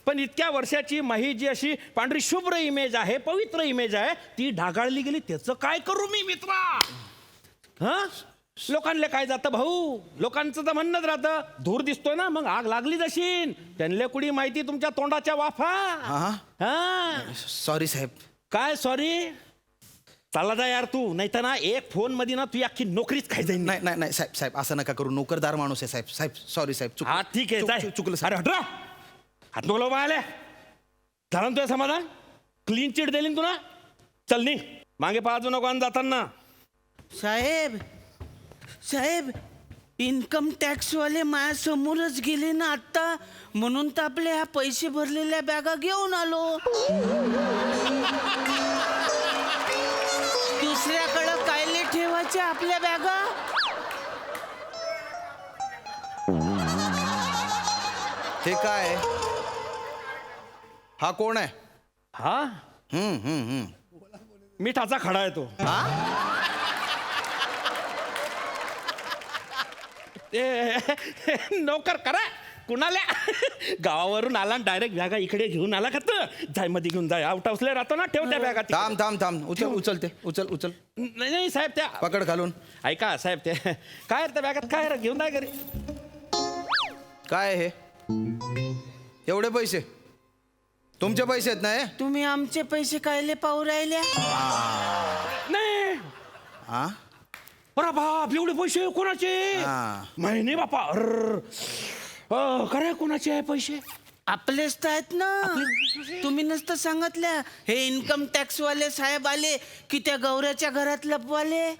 पण इतक्या वर्षाची माही जी अशी पांढरी शुभ्र इमेज आहे, पवित्र इमेज आहे, ती ढागाळली गेली. त्याचं काय करू मी मित्रा? हा, लोकांना काय जातं भाऊ? लोकांचं तर म्हणणंच राहतं, धूर दिसतोय ना, मग आग लागली जशी. त्यांना कुणी माहिती तुमच्या तोंडाच्या वाफा. हा, सॉरी साहेब. काय सॉरी? चालला जा यार तू, नाही तर ना एक फोन मध्ये ना तू अख्खी नोकरीच खाई जाईल. नाही साहेब, साहेब असं नका करू. नोकरदार माणूस आहे साहेब. साहेब सॉरी साहेब. हा ठीक आहे, चुकलं अरे हटरा, हात नको पाहिले. झालं तुझं समाधान? क्लीन चिट दिली तुला. चल नी मागे पाहतो नको आणि जाताना. साहेब साहेब, इन्कम टॅक्सवाले माझ्यासमोरच गेले ना आता, म्हणून तर आपल्या ह्या पैसे भरलेल्या बॅगा घेऊन आलो. दुसऱ्याकडं कायले ठेवायच्या आपल्या बॅगा? हे काय? हा कोण आहे? हा, मिठाचा खडा आहे तो. नोकर करा कुणाला? गावावरून आला डायरेक्ट बॅगा इकडे घेऊन आला का? जाय मध्ये घेऊन जाय. आउट हाऊसला राहतो ना, ठेव त्या बॅगा. थांब. उचल. नाही साहेब, त्या पकड घालून. ऐका साहेब, ते काय त्या बॅगात काय घेऊन जाय घरी. काय हे एवढे पैसे? तुमचे पैसे आहेत ना हे? तुम्ही आमचे पैसे कायले पाहू राहिल्या? नाही. हा, अरे बाप, एवढे पैसे कोणाचे? महिने बापा. खरं कोणाचे आहे पैसे? आपलेच तर आहेत ना. तुम्ही नसतं सांगितल्या हे इन्कम टॅक्स वाले साहेब आले की त्या गौऱ्याच्या घरात लपवाले.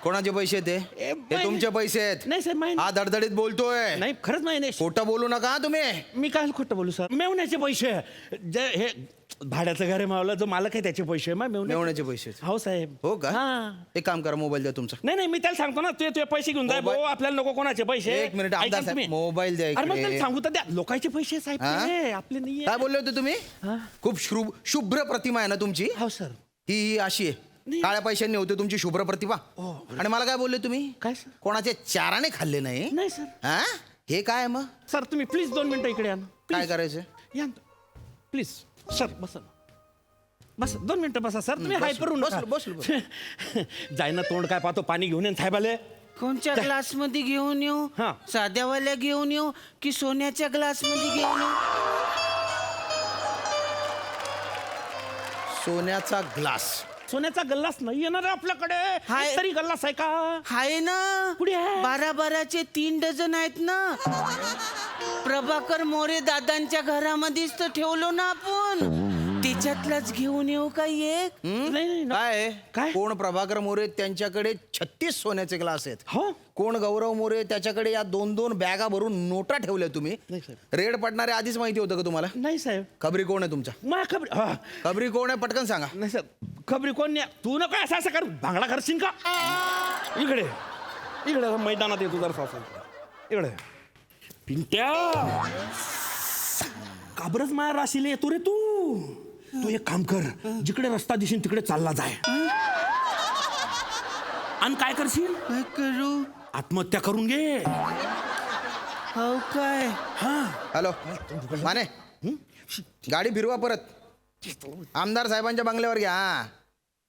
कोणाचे पैसे ते? हे तुमचे पैसे आहेत. नाही सर, माहिती हा धडधडीत बोलतोय. नाही, खरंच माहिती नाही. खोटं बोलू नका तुम्ही. मी काय खोटं बोलू सर? मेवण्याचे पैसे. जे हे भाड्याचं घर आहे मावला, जो मालक आहे त्याचे पैसे. मेवण्याचे पैसे? हो साहेब. हो का? हा. एक काम करा, मोबाईल द्या तुमचा. नाही मी त्याला सांगतो ना, तुझे पैसे घेऊन जाय भाऊ, आपल्याला नको कोणाचे पैसे. एक मिनिट, ऐका आमदार तुम्ही. साहेब, मोबाईल द्या अरे मग इकडे. त्याला सांगू तर द्या. लोकांचे पैसे साहेब हा? ते, आपले नाही. काय बोलले होते तुम्ही? खूप शुभ्र प्रतिमा आहे ना तुमची? हो सर. ही अशी आहे, काळ्या पैशांनी होते तुमची शुभ्र प्रतिभा. आणि मला काय बोलले तुम्ही? काय सर? कोणाचे चाराने खाल्ले नाही? नाही सर. हा, हे काय मग? सर तुम्ही प्लीज 2 मिनिटं इकडे या ना. काय करायचं? या प्लीज सर, बसा बस 2 मिनिटं बसा सर. तुम्ही हाय करू नका. बसलो. जाय ना, तोंड काय पाहतो, पाणी घेऊन येईन साहेबाले. कोणत्या ग्लास मध्ये घेऊन येऊ? हा. साध्यावाल्या घेऊन येऊ की सोन्याच्या ग्लास मध्ये घेऊन येऊ? सोन्याचा ग्लास. सोन्याचा गल्लास नाही येणार आपल्याकडे. हाय. तरी गल्लास आहे का? आहे ना. कुठे आहे? 12-12चे 3 डझन आहेत ना. प्रभाकर मोरे दादांच्या घरामध्येच तर ठेवलो ना आपण. त्याच्यातलाच घेऊन येऊ का एक? नाही काय काय? कोण प्रभाकर मोरे त्यांच्याकडे 36 सोन्याचे ग्लास आहेत. हो. कोण गौरव मोरे त्याच्याकडे या 2-2 बॅगा भरून नोटा ठेवल्या तुम्ही. नाही साहेब. रेड पडणारे आधीच माहिती होतं का तुम्हाला? नाही साहेब. खबरी कोण आहे तुमच्या? मा खबरी. हा. खबरी कोण आहे पटकन सांगा. नाही सर, खबरी कोण नाही. तू नको असं कर, भांगडा करशील का? इकडे मैदानात येतो जरा सासू. इकडे पिंट्या, काबरच माया राशीला येतो रे तू. तू एक काम कर, जिकडे रस्ता दिसेल तिकडे चालला जाय. आणि काय करशील? काय करू? आत्महत्या करून घे. हो काय? हा. हॅलो माने, गाडी फिरवा परत. आमदार साहेबांच्या बंगल्यावर घ्या. हा,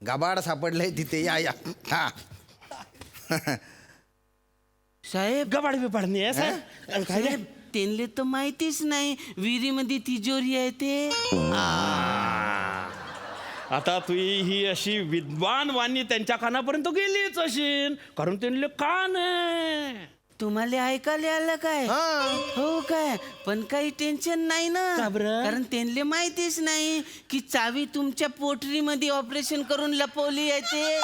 गबाड सापडलंय तिथे. या. हा. साहेब गबाड बिबाड नाही आहे साहेब. काय रे? त्यांना तर माहितीच नाही विहिरीमध्ये तिजोरी आहे ते. आता तू ही अशी विद्वान वाणी त्यांच्या कानापर्यंत गेलीच असेल, कारण त्यांना कान आहे. तुम्हाला ऐकायला आलं काय? हो काय? पण काही टेन्शन नाही ना, का बरं? कारण त्यांना माहितीच नाही की चावी तुमच्या पोटरीमध्ये ऑपरेशन करून लपवली आहे ते.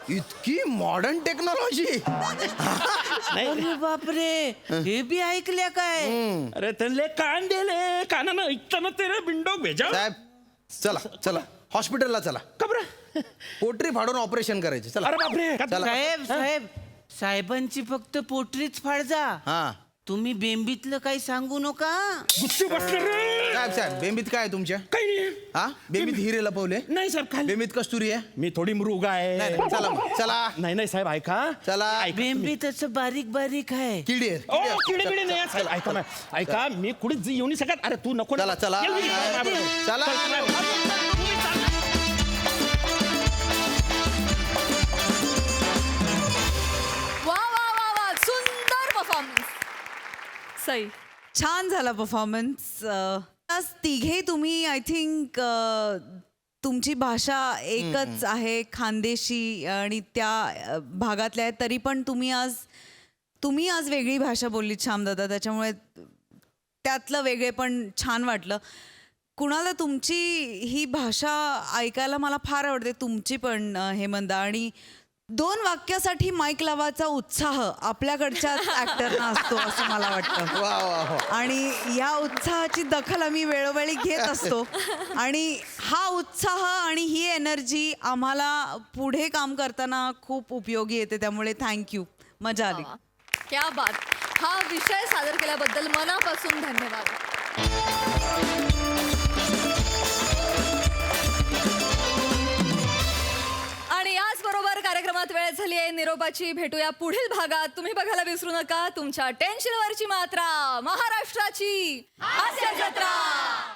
इतकी मॉडर्न टेक्नॉलॉजी. अरे बापरे, हे बी ऐकल्या काय? अरे त्यांना कान दिले, कानानं ऐकताना ते बिंडो भेजा. साहेब चला चला हॉस्पिटलला चला. का बरं? पोटरी फाडून ऑपरेशन करायचे. चला. अरे बापरे, का- चला. साहेब साहेबांची फक्त पोटरीच फाडजा. हा तुम्ही बेंबीतलं काही सांगू नका. गुच्ची बसले रे. साहेब बेंबीत काय आहे तुमच्या? काही नाही. हा बेंबीत हिरे लपवले. नाही साहेब, खाली बेंबीत कस्तुरी आहे. मी थोडी मृग आहे. नाही नाही, चला मग, चला नाही नाही साहेब, ऐका. चला. ऐका. बेंबी तसं बारीक बारीक आहे. किडी आहे, ओ किडी आहे. किडे बिडे नाही आहेत, साहेब. ऐका ना, ऐका, मी कुठे येऊ नाही शकत. अरे तू नको ना. चला, चला. चल, मी माझ्याबरोबर. चला. चल, चल, तुम्ही चला. वा वा वा वा, सुंदर परफॉर्मन्स. सई. छान झाला परफॉर्मन्स. आज तिघे तुम्ही आय थिंक तुमची भाषा एकच आहे, खानदेशी आणि त्या भागातल्या आहेत, तरी पण तुम्ही आज वेगळी भाषा बोललीत श्यामदादा, त्याच्यामुळे त्यातलं वेगळे पण छान वाटलं. कुणाला तुमची ही भाषा ऐकायला मला फार आवडते, तुमची पण हेमंदा. आणि 2 वाक्यासाठी माईक लावायचा उत्साह आपल्याकडच्या ऍक्टरना असतो असं मला वाटतं. वा वा वा. आणि या उत्साहाची दखल आम्ही वेळोवेळी घेत असतो. आणि हा उत्साह आणि ही एनर्जी आम्हाला पुढे काम करताना खूप उपयोगी येते, त्यामुळे थँक्यू, मजा आली. क्या बात. हा विषय सादर केल्याबद्दल मनापासून धन्यवाद. आणि याचबरोबर कार्यक्रमात वेळ झाली आहे निरोपाची. भेटूया पुढील भागात. तुम्ही बघायला विसरू नका तुमच्या टेन्शनवरची मात्रा, महाराष्ट्राची हास्य जत्रा.